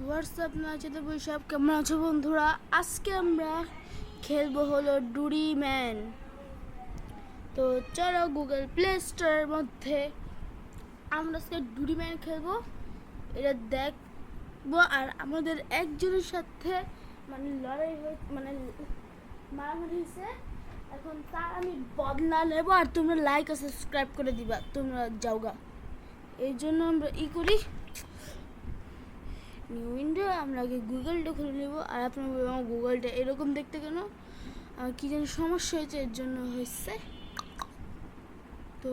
WhatsApp না যেতে বই সব কেমন আছো বন্ধুরা? আজকে আমরা খেলবো হলো ডুরি ম্যান। তো চলো গুগল প্লে স্টোরের মধ্যে আমরা আজকে ডুরি ম্যান খেলবো, এটা দেখবো। আর আমাদের একজনের সাথে মানে লড়াই মানে মারামারি হয়েছে, এখন তার আমি বদলা নেবো। আর তোমরা লাইক আর সাবস্ক্রাইব করে দিবা, তোমরা যাওগা। এই জন্য আমরা করি নিউ উইন্ডো, আমরা আগে গুগলটা খুলে নেব। আর আপনার আমার গুগলটা এরকম দেখতে কেন, আমার কী যেন সমস্যা হয়েছে, এর জন্য হয়েছে। তো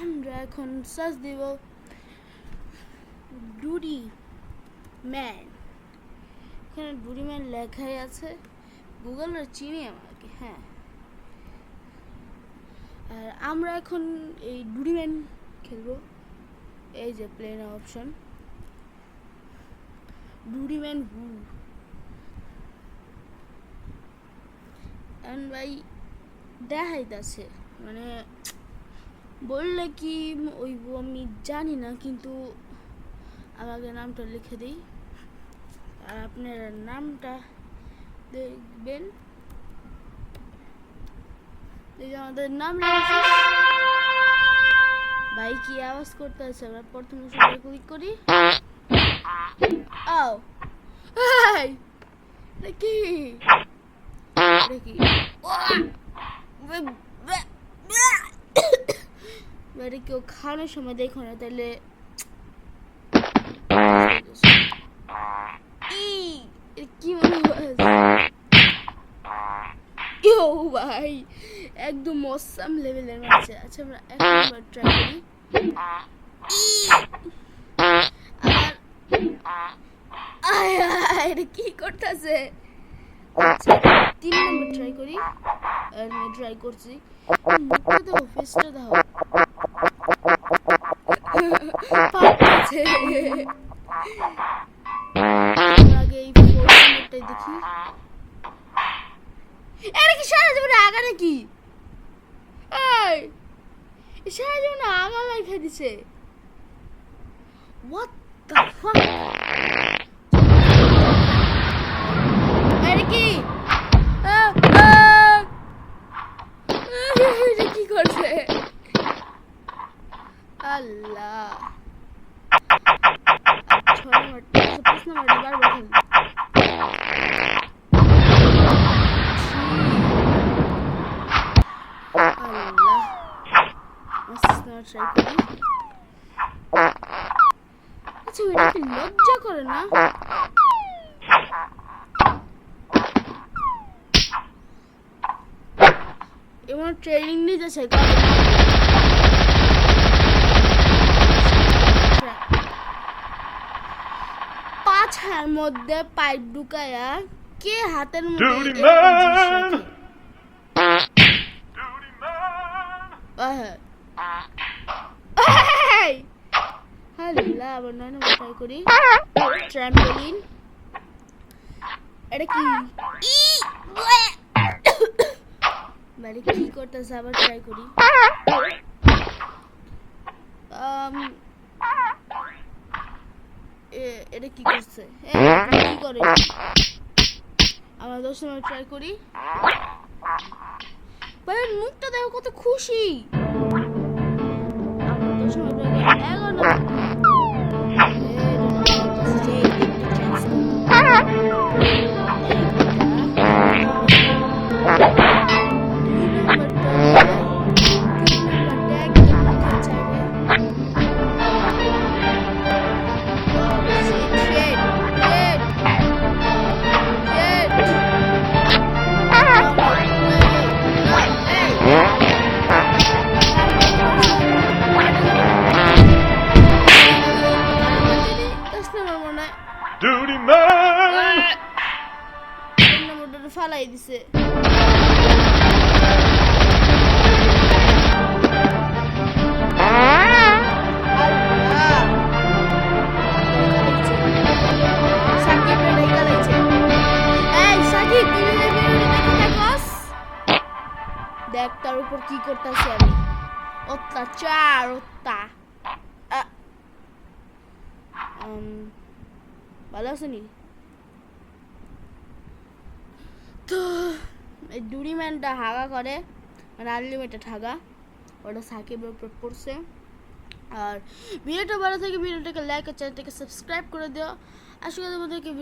আমরা এখন সার্চ দেব ডুরি ম্যান। এখানে ডুরি ম্যান লেখাই আছে, গুগলটা চিনি আমাকে। হ্যাঁ, আর আমরা এখন এই ডুরি ম্যান খেলবো। এই যে প্লে নাও অপশন, ডুরি ম্যান হু। এখন ভাই দেখাইতেছে, মানে বললে কি ওইব আমি জানি না, কিন্তু আমাকে নামটা লিখে দিই আর আপনারা নামটা দেখবেন। আমাদের নাম লেখা ভাই কি আওয়াজ করতে আছে। আমরা প্রথমে সবাই ক্লিক করি। ও হাই, কি কেউ খাওয়ানোর সময় দেখো না, তাহলে কি মনে হয় ভাই, একদম মসাম লেভেলের মাঝে। আচ্ছা আমরা এক নম্বর ট্রাই করি। এটা কি করতেছে? আচ্ছা 3 নম্বর ট্রাই করি। আমি ট্রাই করছি, মুখটা দাও, ফেসটা দাও। পাচ্ছে আগে এই 4 নম্বরটাই দেখি। এটা কি সারা জীবন আগা নাকি? এই সারা জীবন আগা লাইখা দিছে। What the fuck? কি করছে? আল্লাহ, 6 নম্বর 5 নম্বর বারবার খেল। আল্লাহ, ট্রাই করি। আচ্ছা এটা কি লজ্জা করে না? এমন ট্রেনিং নিয়ে যাচ্ছে পাছার মধ্যে পাইপ ঢুকায়া কে হাতের মধ্যে আবার 9 নম্বর ট্রাই করি। ট্রাম্পলিন, এটা কি মানে কি করতেছে? আবার ট্রাই করি। এটা কি করছে? কি করে? আমার 10 নম্বর ট্রাই করি। ভাই মুখটা দেখো কত খুশি। আমার 10 নম্বর 11 নম্বর ফালাই দিছে। দেখ তার উপর কি করতেছি আমি, অত্যাচার। ভালো আছেনি? তো এই ডুরি ম্যানটা হাগা করে, মানে আনলিমিটেড হাগা, ওটা সাকিবের উপর পড়ছে। আর ভিডিওটা ভালো থাকে, ভিডিওটাকে লাইক আর চ্যানেলটাকে সাবস্ক্রাইব করে দিও। আশা করি তোমাদেরকে